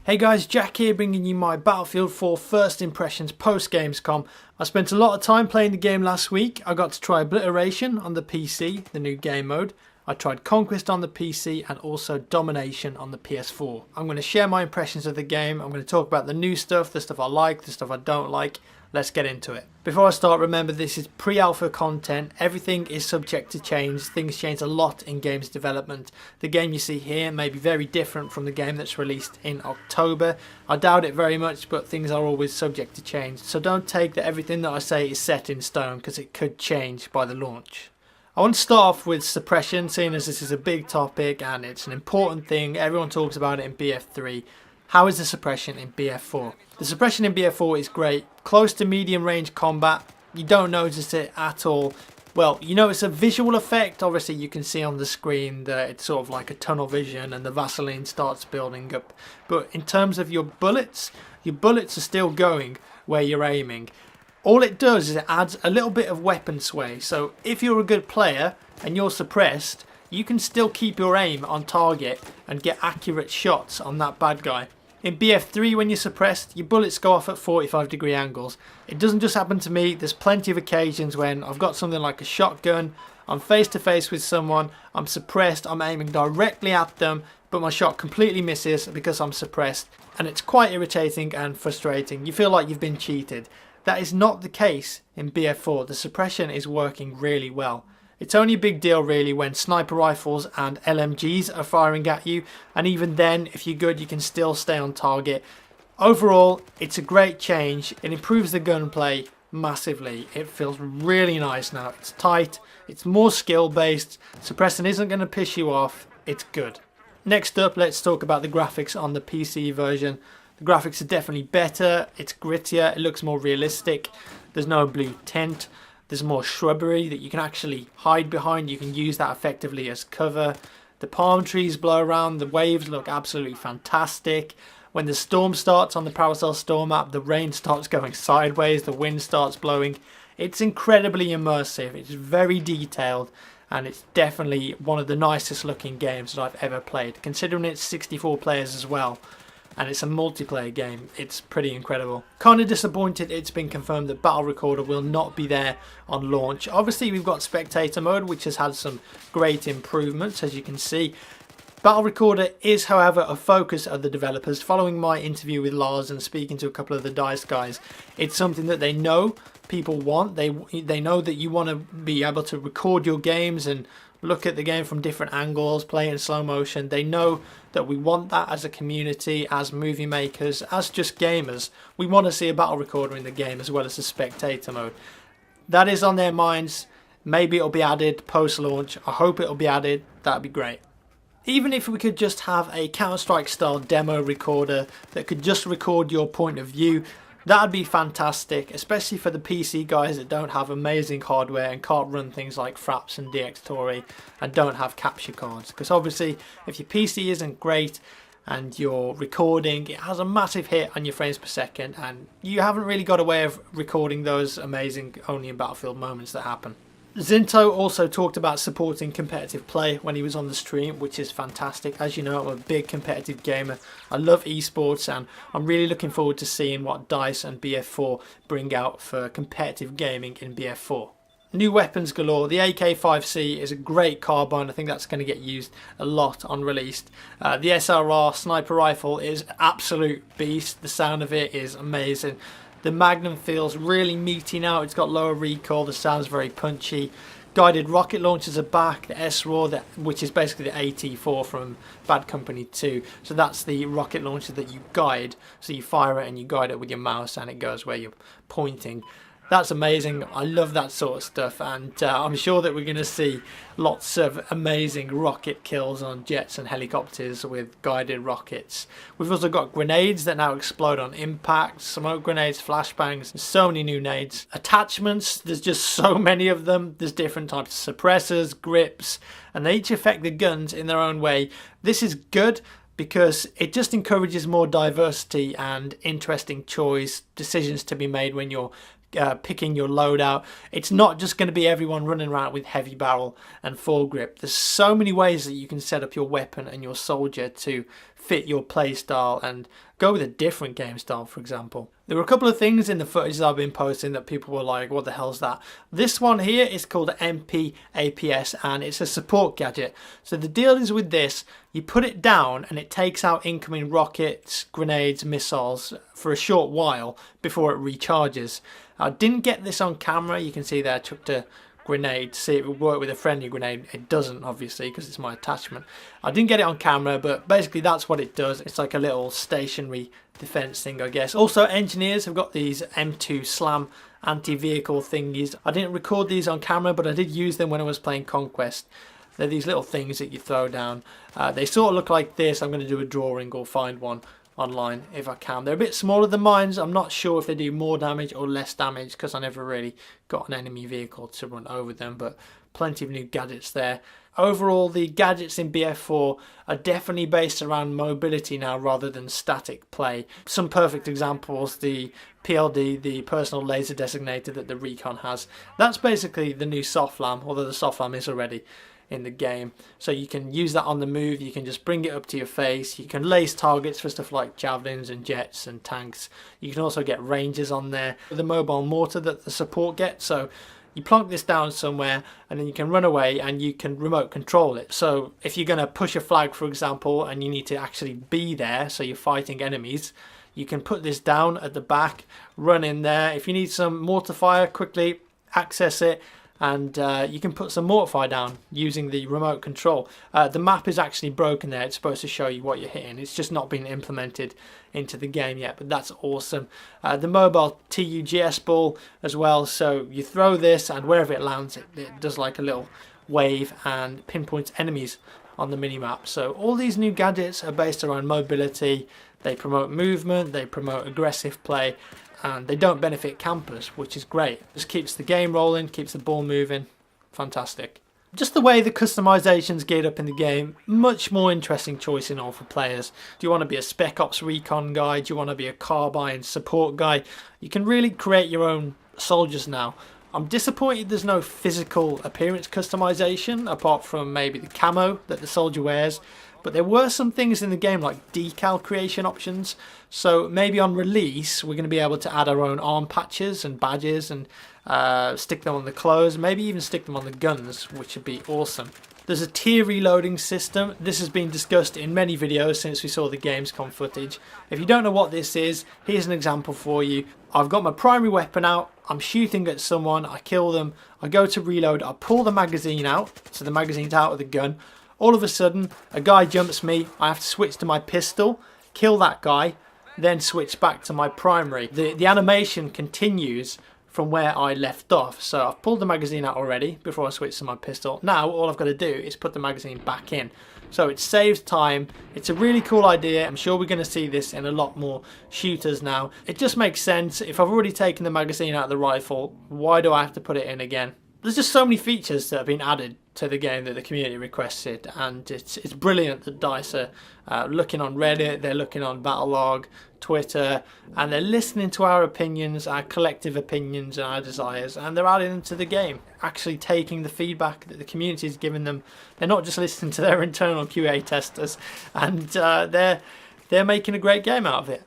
Hey guys, Jack here bringing you my Battlefield 4 first impressions post Gamescom. I spent a lot of time playing the game last week. I got to try Obliteration on the PC, the new game mode. I tried Conquest on the PC and also Domination on the PS4. I'm going to share my impressions of the game. I'm going to talk about the new stuff, the stuff I like, the stuff I don't like. Let's get into it. Before I start, remember this is pre-alpha content. Everything is subject to change. Things change a lot in games development. The game you see here may be very different from the game that's released in October. I doubt it very much, but things are always subject to change. So don't take that everything that I say is set in stone, because it could change by the launch. I want to start off with Suppression, seeing as this is a big topic and it's an important thing. Everyone talks about it in BF3. How is the Suppression in BF4? The Suppression in BF4 is great. Close to medium range combat, you don't notice it at all. Well, you know it's a visual effect. Obviously you can see on the screen that it's sort of like a tunnel vision and the Vaseline starts building up. But in terms of your bullets are still going where you're aiming. All it does is it adds a little bit of weapon sway. So if you're a good player and you're suppressed, you can still keep your aim on target and get accurate shots on that bad guy. In BF3, when you're suppressed, your bullets go off at 45-degree angles. It doesn't just happen to me. There's plenty of occasions when I've got something like a shotgun, I'm face to face with someone, I'm suppressed, I'm aiming directly at them, but my shot completely misses because I'm suppressed, and it's quite irritating and frustrating. You feel like you've been cheated. That is not the case in BF4. The suppression is working really well. It's only a big deal really when sniper rifles and LMGs are firing at you, and even then, if you're good, you can still stay on target. Overall, it's a great change. It improves the gunplay massively. It feels really nice now. It's tight, it's more skill based, suppressing isn't going to piss you off, it's good. Next up, let's talk about the graphics on the PC version. The graphics are definitely better, it's grittier, it looks more realistic, there's no blue tint. There's more shrubbery that you can actually hide behind. You can use that effectively as cover. The palm trees blow around. The waves look absolutely fantastic. When the storm starts on the Paracel Storm map, the rain starts going sideways. The wind starts blowing. It's incredibly immersive. It's very detailed. And it's definitely one of the nicest looking games that I've ever played. Considering it's 64 players as well. And it's a multiplayer game, it's pretty incredible. Kind of disappointed it's been confirmed that Battle Recorder will not be there on launch. Obviously we've got Spectator mode, which has had some great improvements, as you can see. Battle Recorder is, however, a focus of the developers. Following my interview with Lars and speaking to a couple of the DICE guys, it's something that they know people want. They know that you want to be able to record your games and look at the game from different angles, play in slow motion. They know that we want that as a community, as movie makers, as just gamers. We want to see a battle recorder in the game as well as a spectator mode. That is on their minds. Maybe it'll be added post-launch. I hope it'll be added. That'd be great. Even if we could just have a Counter-Strike style demo recorder that could just record your point of view, that'd be fantastic, especially for the PC guys that don't have amazing hardware and can't run things like Fraps and DxTory and don't have capture cards. Because obviously, if your PC isn't great and you're recording, it has a massive hit on your frames per second, and you haven't really got a way of recording those amazing only in Battlefield moments that happen. Zinto also talked about supporting competitive play when he was on the stream, which is fantastic. As you know, I'm a big competitive gamer. I love esports, and I'm really looking forward to seeing what DICE and BF4 bring out for competitive gaming in BF4. New weapons galore. The AK-5C is a great carbine. I think that's going to get used a lot on release. The SRR sniper rifle is absolute beast. The sound of it is amazing. The Magnum feels really meaty now. It's got lower recoil. The sound's very punchy. Guided rocket launchers are back. The S-RAW, which is basically the AT4 from Bad Company 2. So that's the rocket launcher that you guide. So you fire it and you guide it with your mouse and it goes where you're pointing. That's amazing. I love that sort of stuff, and I'm sure that we're going to see lots of amazing rocket kills on jets and helicopters with guided rockets. We've also got grenades that now explode on impact, smoke grenades, flashbangs, so many new nades. Attachments, there's just so many of them. There's different types of suppressors, grips, and they each affect the guns in their own way. This is good because it just encourages more diversity and interesting choice decisions to be made when you're picking your loadout. It's not just going to be everyone running around with heavy barrel and foregrip. There's so many ways that you can set up your weapon and your soldier to fit your play style and go with a different game style, for example. There were a couple of things in the footage that I've been posting that people were like, what the hell's that? This one here is called MP APS and it's a support gadget. So the deal is with this, you put it down and it takes out incoming rockets, grenades, missiles for a short while before it recharges. I didn't get this on camera. You can see there I chucked a grenade to see if it would work with a friendly grenade. It doesn't, obviously, because it's my attachment. I didn't get it on camera, but basically that's what it does. It's like a little stationary defense thing, I guess. Also, engineers have got these M2 Slam anti-vehicle thingies. I didn't record these on camera, but I did use them when I was playing Conquest. They're these little things that you throw down. They sort of look like this. I'm going to do a drawing or find one online if I can. They're a bit smaller than mine. I'm not sure if they do more damage or less damage because I never really got an enemy vehicle to run over them, but plenty of new gadgets there. Overall, the gadgets in BF4 are definitely based around mobility now rather than static play. Some perfect examples, the PLD, the personal laser designator that the Recon has. That's basically the new soft lam, although the soft lam is already in the game. So you can use that on the move, you can just bring it up to your face, you can lace targets for stuff like javelins and jets and tanks. You can also get ranges on there. The mobile mortar that the support gets, so you plonk this down somewhere and then you can run away and you can remote control it. So if you're going to push a flag, for example, and you need to actually be there, so you're fighting enemies, you can put this down at the back, run in there. If you need some mortar fire, quickly access it, and you can put some mortar fire down using the remote control. The map is actually broken there. It's supposed to show you what you're hitting. It's just not been implemented into the game yet, but that's awesome. The mobile TUGS ball as well, so you throw this and wherever it lands, it does like a little wave and pinpoints enemies on the minimap. So all these new gadgets are based around mobility. They promote movement, they promote aggressive play, and they don't benefit campers, which is great. Just keeps the game rolling, keeps the ball moving. Fantastic. Just the way the customization's geared up in the game, much more interesting choice in all for players. Do you want to be a Spec Ops Recon guy? Do you want to be a Carbine support guy? You can really create your own soldiers now. I'm disappointed there's no physical appearance customization apart from maybe the camo that the soldier wears. But there were some things in the game like decal creation options. So maybe on release we're going to be able to add our own arm patches and badges and stick them on the clothes. Maybe even stick them on the guns, which would be awesome. There's a tier reloading system. This has been discussed in many videos since we saw the Gamescom footage. If you don't know what this is, here's an example for you. I've got my primary weapon out. I'm shooting at someone. I kill them. I go to reload. I pull the magazine out. So the magazine's out of the gun. All of a sudden, a guy jumps me, I have to switch to my pistol, kill that guy, then switch back to my primary. The animation continues from where I left off. So I've pulled the magazine out already before I switch to my pistol. Now all I've got to do is put the magazine back in. So it saves time. It's a really cool idea. I'm sure we're going to see this in a lot more shooters now. It just makes sense. If I've already taken the magazine out of the rifle, why do I have to put it in again? There's just so many features that have been added to the game that the community requested, and it's brilliant that DICE are looking on Reddit, they're looking on Battlelog, Twitter, and they're listening to our opinions, our collective opinions and our desires, and they're adding them to the game, actually taking the feedback that the community is giving them. They're not just listening to their internal QA testers, and they're making a great game out of it.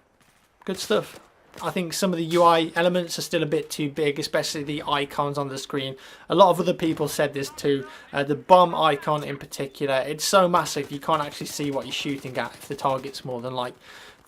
Good stuff. I think some of the UI elements are still a bit too big, especially the icons on the screen. A lot of other people said this too. The bomb icon in particular, it's so massive you can't actually see what you're shooting at if the target's more than like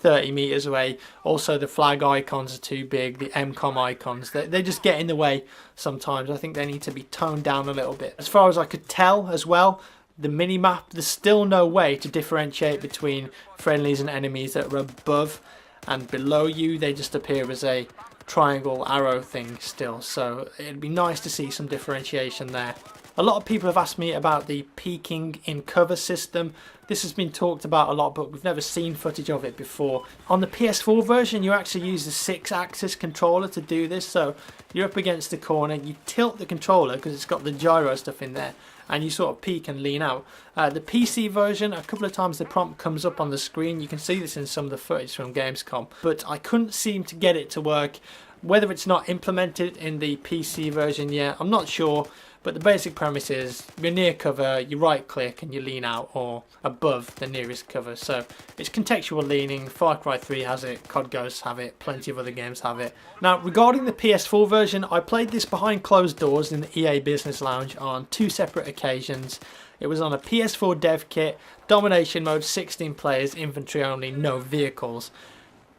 30 meters away. Also the flag icons are too big, the MCOM icons, they just get in the way sometimes. I think they need to be toned down a little bit. As far as I could tell as well, the minimap, there's still no way to differentiate between friendlies and enemies that are above and below you. They just appear as a triangle arrow thing still, so it'd be nice to see some differentiation there. A lot of people have asked me about the peeking in cover system. This has been talked about a lot, but we've never seen footage of it before. On the PS4 version, you actually use the 6-axis controller to do this, so you're up against the corner, you tilt the controller because it's got the gyro stuff in there, and you sort of peek and lean out. The PC version, a couple of times the prompt comes up on the screen. You can see this in some of the footage from Gamescom, but I couldn't seem to get it to work. Whether it's not implemented in the PC version yet, I'm not sure, but the basic premise is you're near cover, you right click and you lean out or above the nearest cover. So it's contextual leaning. Far Cry 3 has it, COD Ghosts have it, plenty of other games have it. Now regarding the PS4 version, I played this behind closed doors in the EA Business Lounge on 2 separate occasions. It was on a PS4 dev kit, domination mode, 16 players, infantry only, no vehicles.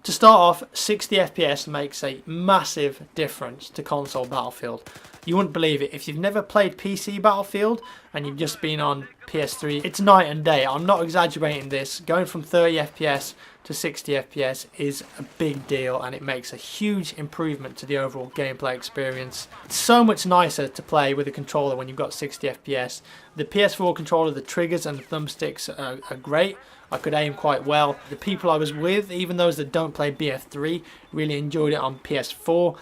To start off, 60 FPS makes a massive difference to console Battlefield. You wouldn't believe it. If you've never played PC Battlefield and you've just been on PS3, it's night and day. I'm not exaggerating this. Going from 30 FPS to 60 FPS is a big deal, and it makes a huge improvement to the overall gameplay experience. It's so much nicer to play with a controller when you've got 60 FPS. The PS4 controller, the triggers and the thumbsticks are great. I could aim quite well. The people I was with, even those that don't play BF3, really enjoyed it on PS4.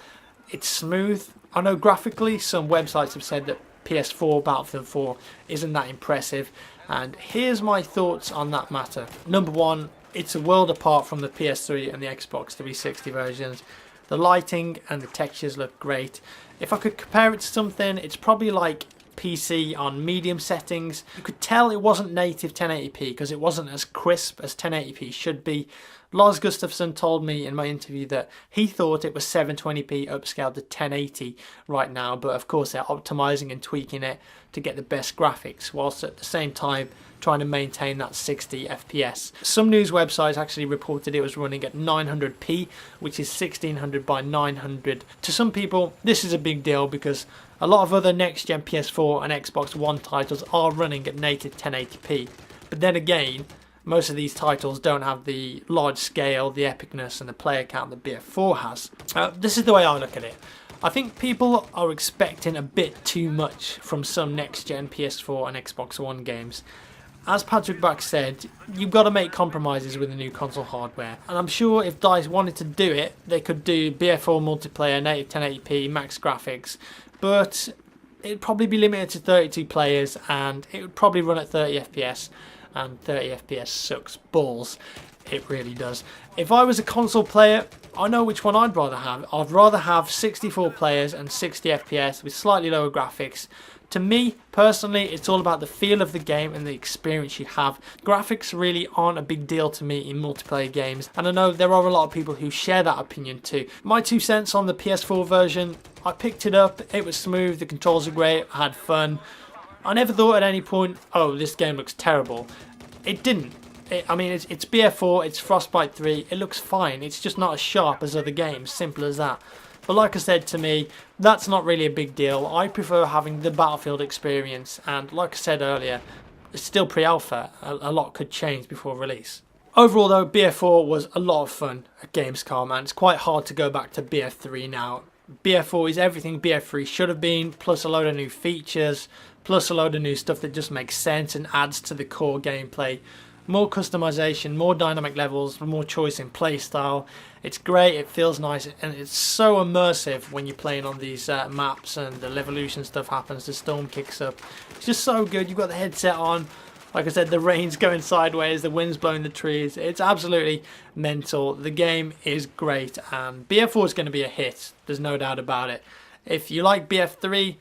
It's smooth. I know graphically some websites have said that PS4 Battlefield 4 isn't that impressive, and here's my thoughts on that matter. Number one, it's a world apart from the PS3 and the Xbox 360 versions. The lighting and the textures look great. If I could compare it to something, it's probably like PC on medium settings. You could tell it wasn't native 1080p because it wasn't as crisp as 1080p should be. Lars Gustafsson told me in my interview that he thought it was 720p upscaled to 1080 right now, but of course they're optimizing and tweaking it to get the best graphics whilst at the same time trying to maintain that 60 FPS. Some news websites actually reported it was running at 900p, which is 1600 by 900. To some people this is a big deal because a lot of other next gen PS4 and Xbox One titles are running at native 1080p, but then again most of these titles don't have the large scale, the epicness and the player count that BF4 has. This is the way I look at it. I think people are expecting a bit too much from some next gen PS4 and Xbox One games. As Patrick Back said, you've got to make compromises with the new console hardware, and I'm sure if DICE wanted to do it, they could do BF4 multiplayer, native 1080p, max graphics, but it'd probably be limited to 32 players and it would probably run at 30 FPS. And 30 FPS sucks balls. It really does. If I was a console player, I know which one I'd rather have. I'd rather have 64 players and 60 FPS with slightly lower graphics. To me, personally, it's all about the feel of the game and the experience you have. Graphics really aren't a big deal to me in multiplayer games, and I know there are a lot of people who share that opinion too. My 2 cents on the PS4 version, I picked it up, it was smooth, the controls are great, I had fun. I never thought at any point, oh, this game looks terrible. It didn't. I mean, it's BF4, it's Frostbite 3, it looks fine. It's just not as sharp as other games, simple as that. But like I said, to me, that's not really a big deal. I prefer having the Battlefield experience, and like I said earlier, it's still pre-alpha. A lot could change before release. Overall though, BF4 was a lot of fun at Gamescom, and it's quite hard to go back to BF3 now. BF4 is everything BF3 should have been, plus a load of new features, plus a load of new stuff that just makes sense and adds to the core gameplay. More customization, more dynamic levels, more choice in playstyle. It's great, it feels nice, and it's so immersive when you're playing on these maps and the Levolution stuff happens, the storm kicks up. It's just so good. You've got the headset on. Like I said, the rain's going sideways, the wind's blowing the trees. It's absolutely mental. The game is great, and BF4 is going to be a hit. There's no doubt about it. If you like BF3,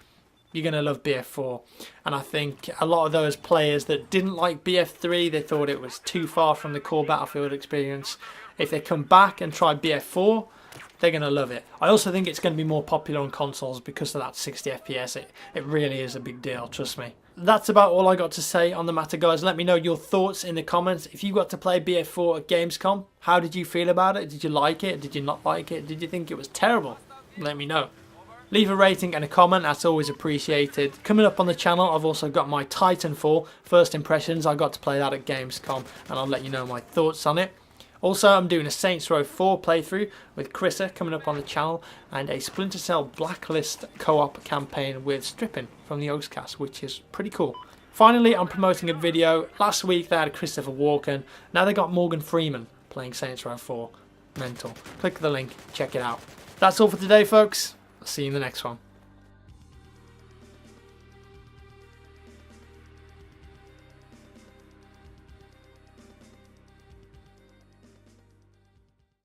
you're going to love BF4. And I think a lot of those players that didn't like BF3, they thought it was too far from the core Battlefield experience. If they come back and try BF4, they're going to love it. I also think it's going to be more popular on consoles because of that 60 FPS. It really is a big deal, trust me. That's about all I got to say on the matter, guys. Let me know your thoughts in the comments. If you got to play BF4 at Gamescom, how did you feel about it? Did you like it? Did you not like it? Did you think it was terrible? Let me know. Leave a rating and a comment, that's always appreciated. Coming up on the channel, I've also got my Titanfall first impressions. I got to play that at Gamescom, and I'll let you know my thoughts on it. Also, I'm doing a Saints Row 4 playthrough with Chrissa coming up on the channel, and a Splinter Cell Blacklist co-op campaign with Strippin from the Oakscast, which is pretty cool. Finally, I'm promoting a video. Last week they had Christopher Walken, now they got Morgan Freeman playing Saints Row 4. Mental. Click the link, check it out. That's all for today, folks. I'll see you in the next one.